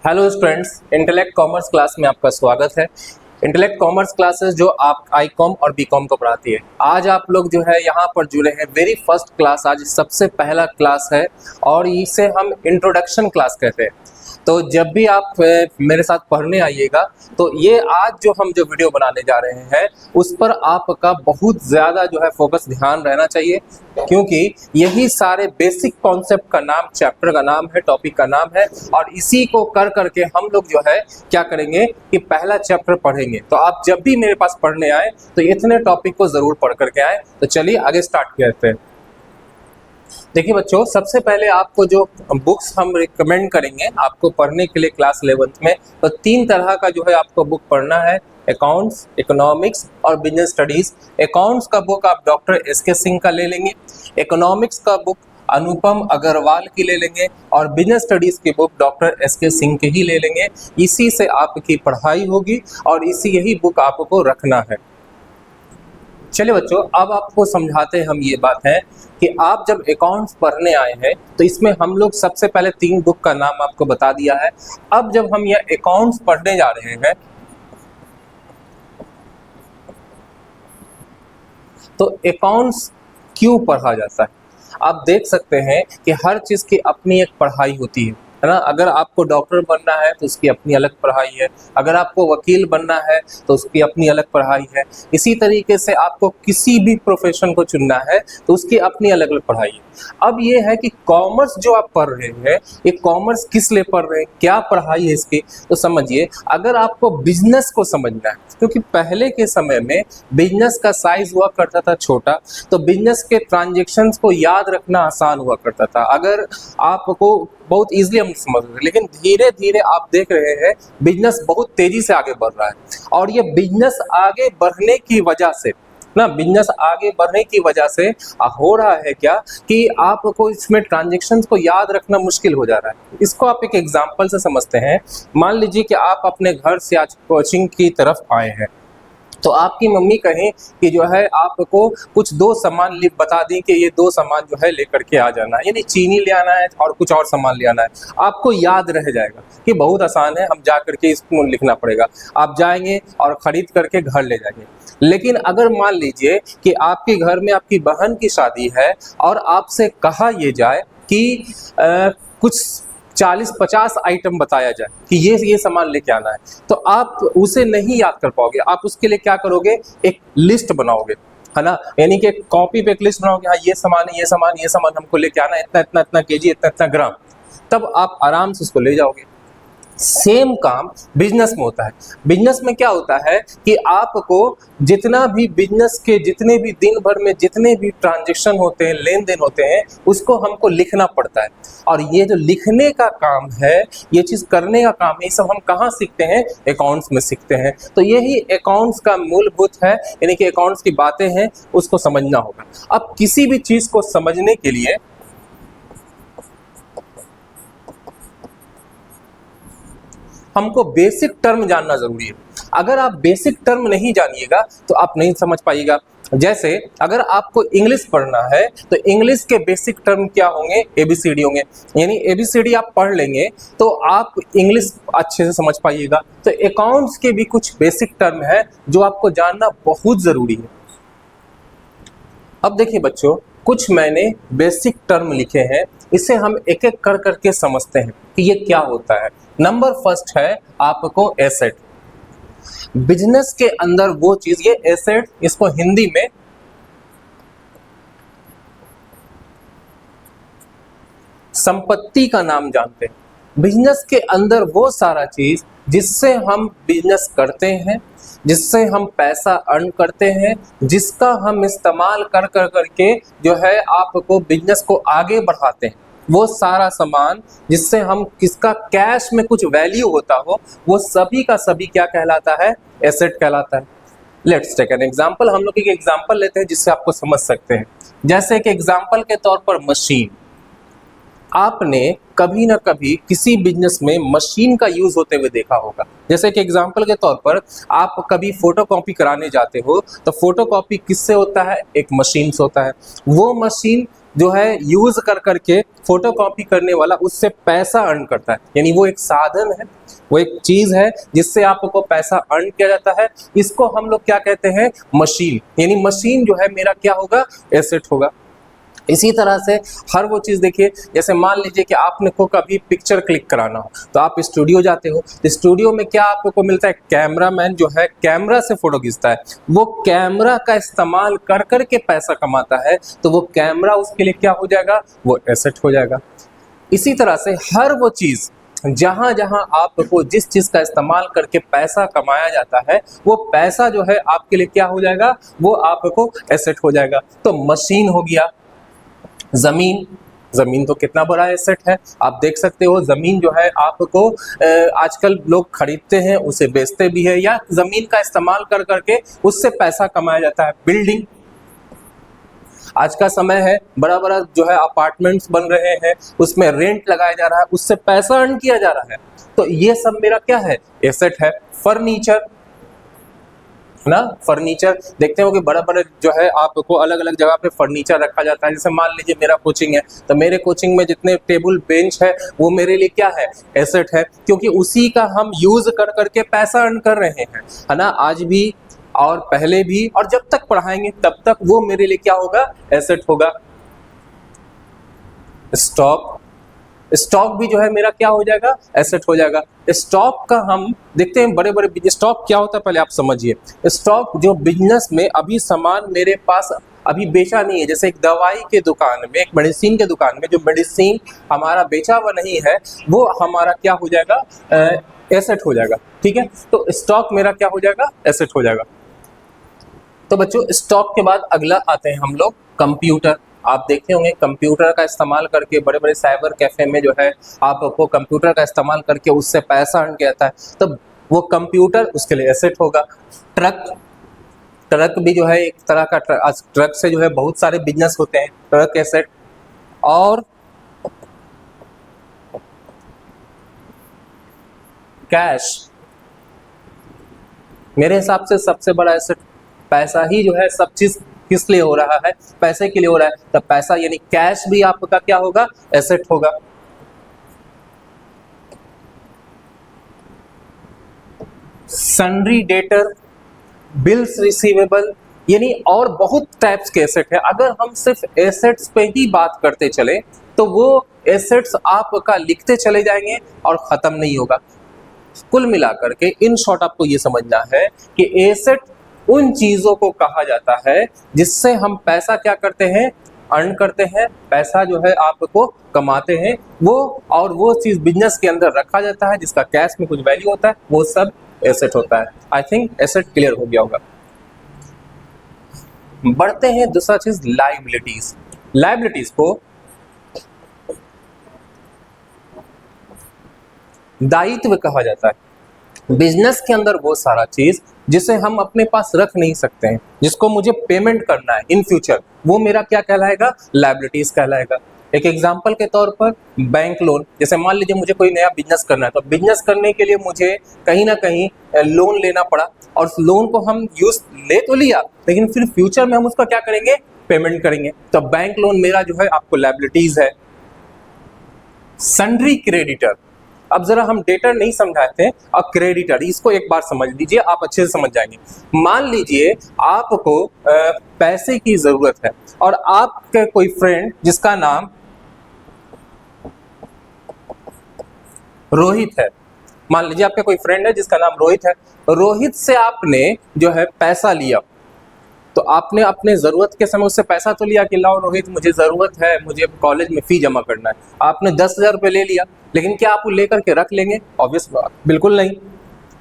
Hello students, intellect commerce class में आपका स्वागत है। इंटेलेक्ट कॉमर्स क्लासेस जो आप आईकॉम और बीकॉम को पढ़ाती है। आज आप लोग जो है यहाँ पर जुड़े हैं, वेरी फर्स्ट क्लास, आज सबसे पहला क्लास है और इसे हम इंट्रोडक्शन क्लास कहते हैं। तो जब भी आप मेरे साथ पढ़ने आइएगा तो ये आज जो हम जो वीडियो बनाने जा रहे हैं उस पर आपका बहुत ज़्यादा जो है फोकस ध्यान रहना चाहिए, क्योंकि यही सारे बेसिक कॉन्सेप्ट का नाम, चैप्टर का नाम है, टॉपिक का नाम है और इसी को कर करके हम लोग जो है क्या करेंगे कि पहला चैप्टर पढ़ेंगे। तो आप जब भी मेरे पास पढ़ने आए तो इतने टॉपिक को ज़रूर पढ़ करके आए। तो चलिए आगे स्टार्ट करते हैं। देखिए बच्चों, सबसे पहले आपको जो बुक्स हम रिकमेंड करेंगे आपको पढ़ने के लिए क्लास 11th में, तो 3 तरह का जो है आपको बुक पढ़ना है, अकाउंट्स, इकोनॉमिक्स और बिजनेस स्टडीज। अकाउंट्स का बुक आप डॉक्टर एस.के. सिंह का ले लेंगे, इकोनॉमिक्स का बुक अनुपम अग्रवाल की ले लेंगे और बिजनेस स्टडीज की बुक डॉक्टर एस.के. सिंह की ही ले लेंगे। इसी से आपकी पढ़ाई होगी और यही बुक आपको रखना है। चलिए बच्चों, अब आपको समझाते हैं हम ये बात है कि आप जब अकाउंट्स पढ़ने आए हैं तो इसमें हम लोग सबसे पहले 3 बुक का नाम आपको बता दिया है। अब जब हम ये अकाउंट्स पढ़ने जा रहे हैं तो अकाउंट्स क्यों पढ़ा जाता है, आप देख सकते हैं कि हर चीज़ की अपनी एक पढ़ाई होती है ना। अगर आपको डॉक्टर बनना है तो उसकी अपनी अलग पढ़ाई है, अगर आपको वकील बनना है तो उसकी अपनी अलग पढ़ाई है। इसी तरीके से आपको किसी भी प्रोफेशन को चुनना है तो उसकी अपनी अलग अलग पढ़ाई है। अब ये है कि कॉमर्स जो आप पढ़ रहे हैं, ये कॉमर्स किस लिए पढ़ रहे हैं, क्या पढ़ाई है इसकी, तो समझिए। अगर आपको बिजनेस को समझना है, क्योंकि पहले के समय में बिजनेस का साइज हुआ करता था छोटा, तो बिजनेस के ट्रांजेक्शन्स को याद रखना आसान हुआ करता था। अगर आपको बहुत ईजिली हम समझ रहे हैं, लेकिन धीरे धीरे आप देख रहे हैं बिजनेस बहुत तेजी से आगे बढ़ रहा है और ये बिजनेस आगे बढ़ने की वजह से ना, बिजनेस आगे बढ़ने की वजह से हो रहा है क्या कि आपको इसमें ट्रांजेक्शन्स को याद रखना मुश्किल हो जा रहा है। इसको आप एक एग्जांपल से समझते हैं। मान लीजिए कि आप अपने घर से आज कोचिंग की तरफ आए हैं, तो आपकी मम्मी कहें कि जो है आपको कुछ 2 सामान बता दें कि ये 2 सामान जो है लेकर के आ जाना है, यानी चीनी ले आना है और कुछ और सामान ले आना है। आपको याद रह जाएगा कि बहुत आसान है, हम जा करके इसको लिखना पड़ेगा। आप जाएंगे और ख़रीद करके घर ले जाएंगे। लेकिन अगर मान लीजिए कि आपके घर में आपकी बहन की शादी है और आपसे कहा यह जाए कि कुछ 40-50 आइटम बताया जाए कि ये सामान लेके आना है, तो आप उसे नहीं याद कर पाओगे। आप उसके लिए क्या करोगे, एक लिस्ट बनाओगे, है ना, यानी कि कॉपी पे एक लिस्ट बनाओगे, हाँ ये सामान है, ये सामान हमको लेके आना है, इतना केजी, इतना ग्राम, तब आप आराम से उसको ले जाओगे। सेम काम बिजनेस में होता है। बिजनेस में क्या होता है कि आपको जितना भी बिजनेस के जितने भी दिन भर में जितने भी ट्रांजैक्शन होते हैं, लेन देन होते हैं, उसको हमको लिखना पड़ता है। और ये जो लिखने का काम है, ये चीज़ करने का काम है, ये सब हम कहाँ सीखते हैं, अकाउंट्स में सीखते हैं। तो यही अकाउंट्स का मूलभूत है, यानी कि अकाउंट्स की बातें हैं, उसको समझना होगा। अब किसी भी चीज़ को समझने के लिए हमको बेसिक टर्म जानना जरूरी है। अगर आप बेसिक टर्म नहीं जानिएगा तो आप नहीं समझ पाइएगा। जैसे अगर आपको इंग्लिश पढ़ना है तो इंग्लिश के बेसिक टर्म क्या होंगे, ABCD होंगे, यानी ABCD आप पढ़ लेंगे तो आप इंग्लिश अच्छे से समझ पाइएगा। तो अकाउंट्स के भी कुछ बेसिक टर्म है जो आपको जानना बहुत ज़रूरी है। अब देखिए बच्चों, कुछ मैंने बेसिक टर्म लिखे हैं, इसे हम एक एक कर करके समझते हैं कि ये क्या होता है। नंबर फर्स्ट है आपको एसेट। बिजनेस के अंदर वो चीज, ये एसेट, इसको हिंदी में संपत्ति का नाम जानते हैं। बिजनेस के अंदर वो सारा चीज जिससे हम बिजनेस करते हैं, जिससे हम पैसा अर्न करते हैं, जिसका हम इस्तेमाल कर करके जो है आपको बिजनेस को आगे बढ़ाते हैं, वो सारा सामान जिससे हम किसका कैश में कुछ वैल्यू होता हो, वो सभी का सभी क्या कहलाता है, एसेट कहलाता है। Let's take an example. हम लोग एक एग्जांपल लेते हैं जिससे आपको समझ सकते हैं। जैसे कि एग्जांपल के तौर पर मशीन। आपने कभी ना कभी किसी बिजनेस में मशीन का यूज होते हुए देखा होगा। जैसे कि एग्जांपल के तौर पर आप कभी फोटोकॉपी कराने जाते हो तो फोटोकॉपी किससे होता है, एक मशीन से होता है। वो मशीन जो है यूज कर करके फोटोकॉपी करने वाला उससे पैसा अर्न करता है, यानी वो एक साधन है, वो एक चीज है जिससे आपको पैसा अर्न किया जाता है। इसको हम लोग क्या कहते हैं, मशीन, यानी मशीन जो है मेरा क्या होगा, एसेट होगा। इसी तरह से हर वो चीज़ देखिए, जैसे मान लीजिए कि आपने को कभी पिक्चर क्लिक कराना हो तो आप स्टूडियो जाते हो, तो स्टूडियो में क्या आपको मिलता है, कैमरामैन जो है कैमरा से फोटो खींचता है, वो कैमरा का इस्तेमाल कर कर के पैसा कमाता है, तो वो कैमरा उसके लिए क्या हो जाएगा, वो एसेट हो जाएगा। इसी तरह से हर वो चीज़ जहां जहां आपको जिस चीज का इस्तेमाल करके पैसा कमाया जाता है, वो पैसा जो है आपके लिए क्या हो जाएगा, वो आपको एसेट हो जाएगा। तो मशीन हो गया, जमीन, जमीन तो कितना बड़ा एसेट है, आप देख सकते हो जमीन जो है आपको आजकल लोग खरीदते हैं, उसे बेचते भी है, या जमीन का इस्तेमाल कर करके उससे पैसा कमाया जाता है। बिल्डिंग, आज का समय है, बड़ा बड़ा जो है अपार्टमेंट्स बन रहे हैं, उसमें रेंट लगाया जा रहा है, उससे पैसा अर्न किया जा रहा है, तो ये सब मेरा क्या है, एसेट है। फर्नीचर ना, फर्नीचर देखते हो कि बड़ा बड़ा जो है आपको अलग अलग जगह पे फर्नीचर रखा जाता है। जैसे मान लीजिए मेरा कोचिंग है, तो मेरे कोचिंग में जितने टेबल बेंच है वो मेरे लिए क्या है, एसेट है, क्योंकि उसी का हम यूज कर करके पैसा अर्न कर रहे हैं, है ना, आज भी और पहले भी, और जब तक पढ़ाएंगे तब तक वो मेरे लिए क्या होगा, एसेट होगा। स्टॉक, स्टॉक भी जो है मेरा क्या हो जाएगा, एसेट हो जाएगा। स्टॉक का हम देखते हैं बड़े बड़े, स्टॉक क्या होता है पहले आप समझिए। स्टॉक जो बिजनेस में अभी सामान मेरे पास अभी बेचा नहीं है, जैसे एक दवाई के दुकान में, एक मेडिसिन के दुकान में जो मेडिसिन हमारा बेचा हुआ नहीं है, वो हमारा क्या हो जाएगा, एसेट हो जाएगा, ठीक है। तो स्टॉक मेरा क्या हो जाएगा, एसेट हो जाएगा। तो बच्चों स्टॉक के बाद अगला आते हैं हम लोग कंप्यूटर। आप देखे होंगे कंप्यूटर का इस्तेमाल करके बड़े बड़े साइबर कैफे में जो है आपको कंप्यूटर का इस्तेमाल करके उससे पैसा अर्न किया जाता है, तो वो कंप्यूटर उसके लिए एसेट होगा। ट्रक, ट्रक भी जो है एक तरह का ट्रक से जो है बहुत सारे बिजनेस होते हैं, ट्रक एसेट। और कैश, मेरे हिसाब से सबसे बड़ा एसेट पैसा ही जो है, सब चीज किस लिए हो रहा है, पैसे के लिए हो रहा है, तब पैसा यानी कैश भी आपका क्या होगा, एसेट होगा। सन्ड्री डेटर, बिल्स रिसीवेबल, यानी और बहुत टाइप्स के एसेट है। अगर हम सिर्फ एसेट्स पे ही बात करते चले तो वो एसेट्स आपका लिखते चले जाएंगे और खत्म नहीं होगा। कुल मिलाकर के इन शॉर्ट आपको ये समझना है कि एसेट उन चीजों को कहा जाता है जिससे हम पैसा क्या करते हैं, अर्न करते हैं, पैसा जो है आपको कमाते हैं, वो और वो चीज बिजनेस के अंदर रखा जाता है जिसका कैश में कुछ वैल्यू होता है, वो सब एसेट होता है। आई थिंक एसेट क्लियर हो गया होगा। बढ़ते हैं दूसरा चीज, लायबिलिटीज। लायबिलिटीज को दायित्व कहा जाता है। बिजनेस के अंदर वो सारा चीज जिसे हम अपने पास रख नहीं सकते हैं, जिसको मुझे पेमेंट करना है इन फ्यूचर, वो मेरा क्या कहलाएगा, लायबिलिटीज कहलाएगा। एक एग्जांपल के तौर पर बैंक लोन, जैसे मान लीजिए मुझे कोई नया बिजनेस करना है, तो बिजनेस करने के लिए मुझे कहीं ना कहीं लोन लेना पड़ा, और उस लोन को हम यूज ले तो लिया, लेकिन फिर फ्यूचर में हम उसका क्या करेंगे, पेमेंट करेंगे, तो बैंक लोन मेरा जो है आपको लायबिलिटीज है। सन्ड्री क्रेडिटर, अब जरा हम डेटर नहीं समझाते हैं, अब क्रेडिटर, इसको एक बार समझ लीजिए, आप अच्छे से समझ जाएंगे। मान लीजिए आपको पैसे की जरूरत है और आपके कोई फ्रेंड जिसका नाम रोहित है, मान लीजिए आपका कोई फ्रेंड है जिसका नाम रोहित है, रोहित से आपने जो है पैसा लिया, तो आपने अपने जरूरत के समय उससे पैसा तो लिया कि लाओ रोहित मुझे जरूरत है, मुझे कॉलेज में फी जमा करना है, आपने 10,000 रुपये ले लिया, लेकिन क्या आप वो लेकर के रख लेंगे, ऑब्वियस बात बिल्कुल नहीं,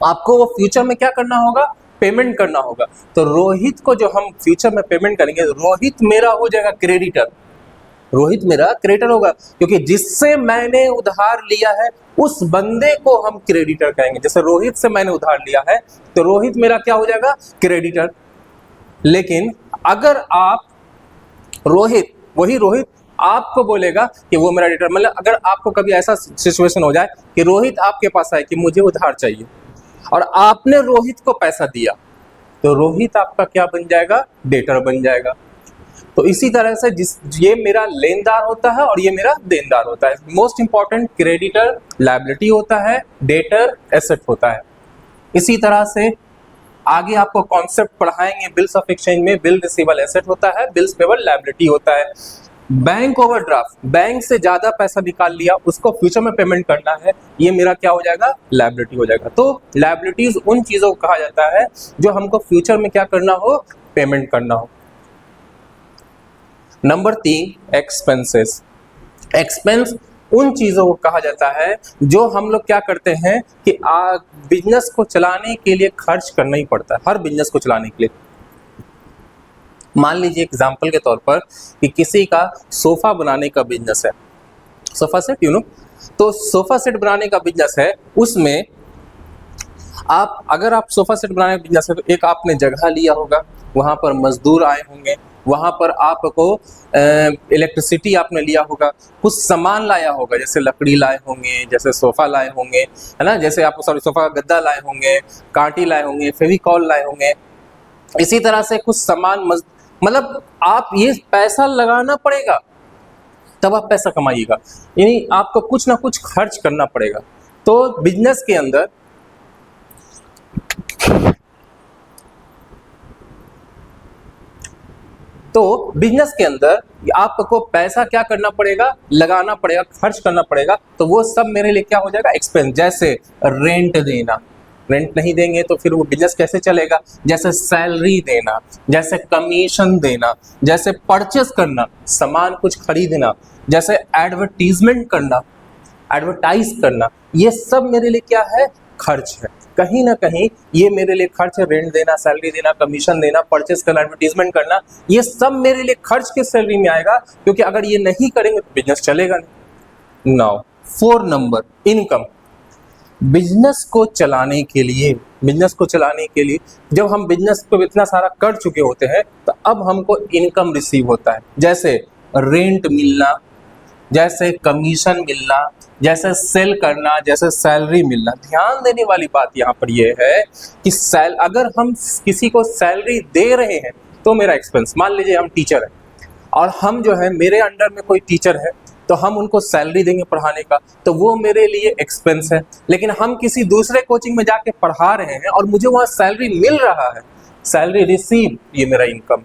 आपको वो फ्यूचर में क्या करना होगा, पेमेंट करना होगा। तो रोहित को जो हम फ्यूचर में पेमेंट करेंगे, रोहित मेरा हो जाएगा क्रेडिटर, रोहित मेरा क्रेडिटर होगा, क्योंकि जिससे मैंने उधार लिया है उस बंदे को हम क्रेडिटर कहेंगे। जैसे रोहित से मैंने उधार लिया है तो रोहित मेरा क्या हो जाएगा, क्रेडिटर। लेकिन अगर आप रोहित, वही रोहित आपको बोलेगा कि वो मेरा डेटर, मतलब अगर आपको कभी ऐसा सिचुएशन हो जाए कि रोहित आपके पास आए कि मुझे उधार चाहिए और आपने रोहित को पैसा दिया, तो रोहित आपका क्या बन जाएगा, डेटर बन जाएगा। तो इसी तरह से ये मेरा लेनदार होता है और ये मेरा देनदार होता है। मोस्ट इंपॉर्टेंट क्रेडिटर लायबिलिटी होता है, डेटर एसेट होता है। इसी तरह से आगे आपको कॉन्सेप्ट पढ़ाएंगे बिल्स ऑफ एक्सचेंज में, बिल रिसीवेबल एसेट होता है, बिल्स पेबल लायबिलिटी होता है। बैंक ओवरड्राफ्ट, बैंक से ज्यादा पैसा निकाल लिया, उसको फ्यूचर में पेमेंट करना है, ये मेरा क्या हो जाएगा, लायबिलिटी हो जाएगा। तो लायबिलिटीज उन चीजों को कहा जाता है जो हमको फ्यूचर में क्या करना हो, पेमेंट करना हो। Number 3, expenses. एक्सपेंस उन चीजों को कहा जाता है जो हम लोग क्या करते हैं कि बिजनेस को चलाने के लिए खर्च करना ही पड़ता है, हर बिजनेस को चलाने के लिए। मान लीजिए एग्जांपल के तौर पर कि किसी का सोफा बनाने का बिजनेस है, सोफा सेट तो सोफा सेट बनाने का बिजनेस है, उसमें अगर आप सोफा सेट बनाने का बिजनेस है तो एक आपने जगह लिया होगा, वहां पर मजदूर आए होंगे, वहां पर आपको इलेक्ट्रिसिटी आपने लिया होगा, कुछ सामान लाया होगा, जैसे लकड़ी लाए होंगे, जैसे सोफा लाए होंगे, है ना, जैसे आप सोफा का गद्दा लाए होंगे, कांटी लाए होंगे, फेविकॉल लाए होंगे। इसी तरह से कुछ सामान मतलब आप ये पैसा लगाना पड़ेगा तब आप पैसा कमाइएगा, यानी आपको कुछ ना कुछ खर्च करना पड़ेगा। तो बिजनेस के अंदर आपको पैसा क्या करना पड़ेगा, लगाना पड़ेगा, खर्च करना पड़ेगा। तो वो सब मेरे लिए क्या हो जाएगा, एक्सपेंस। जैसे रेंट देना, रेंट नहीं देंगे तो फिर वो बिजनेस कैसे चलेगा, जैसे सैलरी देना, जैसे कमीशन देना, जैसे परचेस करना, सामान कुछ खरीदना, जैसे एडवर्टीजमेंट करना, एडवर्टाइज करना, ये सब मेरे लिए क्या है, खर्च है। कहीं ना कहीं ये मेरे लिए खर्च है, रेंट देना, सैलरी देना, कमीशन देना, परचेस करना, एडवर्टीजमेंट करना, ये सब मेरे लिए खर्च की सैलरी में आएगा, क्योंकि अगर ये नहीं करेंगे तो बिजनेस चलेगा नहीं। Now 4 number, income. बिजनेस को चलाने के लिए जब हम बिजनेस को इतना सारा कर चुके होते हैं तो अब हमको इनकम रिसीव होता है, जैसे रेंट मिलना, जैसे कमीशन मिलना, जैसे सेल करना, जैसे सैलरी मिलना। ध्यान देने वाली बात यहाँ पर यह है कि अगर हम किसी को सैलरी दे रहे हैं तो मेरा एक्सपेंस। मान लीजिए हम टीचर हैं और हम जो है, मेरे अंडर में कोई टीचर है तो हम उनको सैलरी देंगे पढ़ाने का, तो वो मेरे लिए एक्सपेंस है। लेकिन हम किसी दूसरे कोचिंग में जाके पढ़ा रहे हैं और मुझे वहाँ सैलरी मिल रहा है, सैलरी रिसीव, ये मेरा इनकम।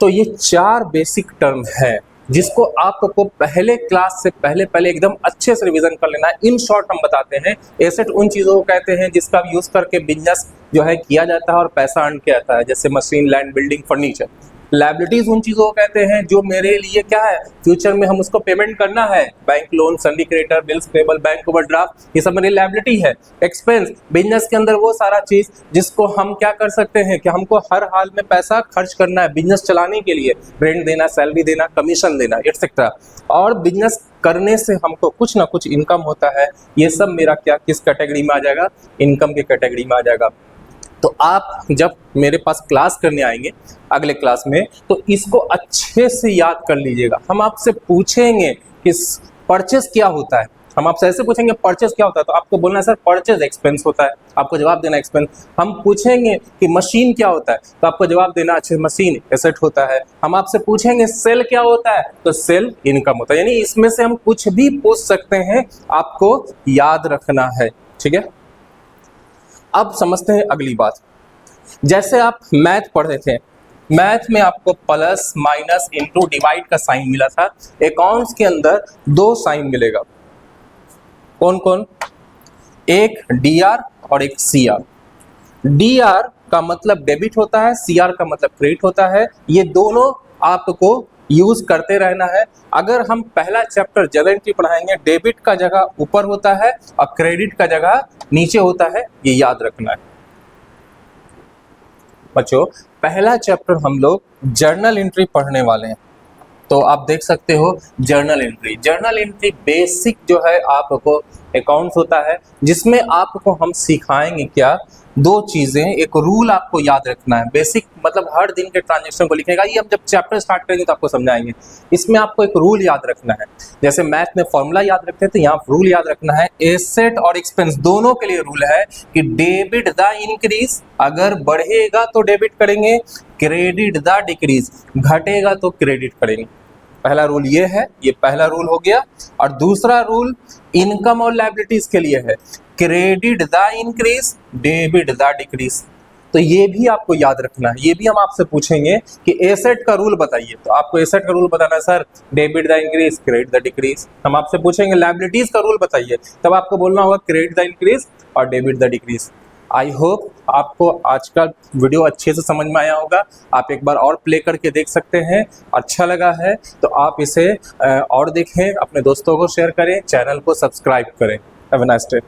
तो ये 4 बेसिक टर्म है जिसको आपको पहले क्लास से पहले एकदम अच्छे से रिवीजन कर लेना है। इन शॉर्ट हम बताते हैं, एसेट उन चीज़ों को कहते हैं जिसका यूज करके बिजनेस जो है किया जाता है और पैसा अर्न किया जाता है, जैसे machine, land, building, furniture. Liabilities उन चीजों को कहते हैं जो मेरे लिए क्या है, फ्यूचर में हम उसको पेमेंट करना है, बैंक लोन, सिंडिकेटर, बिल्स पेबल, बैंक ओवरड्राफ्ट, ये सब मेरी लायबिलिटी है। एक्सपेंस, बिजनेस के अंदर वो सारा चीज जिसको हम क्या कर सकते हैं कि हमको हर हाल में पैसा खर्च करना है बिजनेस चलाने के लिए, रेंट देना, सैलरी देना, कमीशन देना, एटसेट्रा। और बिजनेस करने से हमको कुछ ना कुछ इनकम होता है, ये सब मेरा क्या किस कैटेगरी में आ जाएगा, इनकम के कैटेगरी में आ जाएगा। तो आप जब मेरे पास क्लास करने आएंगे अगले क्लास में तो इसको अच्छे से याद कर लीजिएगा। हम आपसे पूछेंगे कि परचेस क्या होता है, हम आपसे ऐसे पूछेंगे परचेस क्या होता है, तो आपको बोलना है सर परचेस एक्सपेंस होता है, आपको जवाब देना एक्सपेंस। हम पूछेंगे कि मशीन क्या होता है, तो आपको जवाब देना अच्छे मशीन एसेट होता है। हम आपसे पूछेंगे सेल क्या होता है, तो सेल इनकम होता है। यानी इसमें से हम कुछ भी पूछ सकते हैं, आपको याद रखना है, ठीक है। अब समझते हैं अगली बात। जैसे आप मैथ पढ़ रहे थे, मैथ में आपको प्लस, माइनस, इंटू, डिवाइड का साइन मिला था। अकाउंट्स के अंदर 2 साइन मिलेगा, कौन कौन, एक डीआर और एक सीआर। डीआर का मतलब डेबिट होता है, सीआर का मतलब क्रेडिट होता है। ये दोनों आपको यूज करते रहना है। अगर हम पहला चैप्टर जनरल एंट्री पढ़ाएंगे, डेबिट का जगह ऊपर होता है और क्रेडिट का जगह नीचे होता है, ये याद रखना है बच्चों। पहला चैप्टर हम लोग जर्नल एंट्री पढ़ने वाले हैं, तो आप देख सकते हो journal entry. Journal entry basic जो है आपको अकाउंट्स होता है जिसमें आपको हम सिखाएंगे क्या, दो चीजें, एक रूल आपको याद रखना है, बेसिक मतलब हर दिन के ट्रांजेक्शन को लिखेगा, ये हम जब चैप्टर स्टार्ट करेंगे तो आपको समझाएंगे। इसमें आपको एक रूल याद रखना है, जैसे मैथ में फॉर्मूला याद रखते हैं तो यहाँ रूल याद रखना है। एसेट और एक्सपेंस दोनों के लिए रूल है कि डेबिट द इंक्रीज, अगर बढ़ेगा तो डेबिट करेंगे, क्रेडिट द डिक्रीज, घटेगा तो क्रेडिट करेंगे। पहला रूल ये है, ये पहला रूल हो गया। और दूसरा रूल इनकम और लायबिलिटीज के लिए है, credit the increase, debit the decrease. तो ये भी आपको याद रखना है, ये भी हम आपसे पूछेंगे कि एसेट का रूल बताइए, तो आपको एसेट का रूल बताना है sir debit the increase, credit the decrease. हम आपसे पूछेंगे लायबिलिटीज का रूल बताइए, तब आपको बोलना होगा क्रेडिट द इंक्रीज और debit the decrease. I hope आपको आज का वीडियो अच्छे से समझ में आया होगा। आप एक बार और प्ले करके देख सकते हैं, अच्छा लगा है तो आप इसे और देखें, अपने दोस्तों को शेयर करें, चैनल को सब्सक्राइब करें। Have a nice day.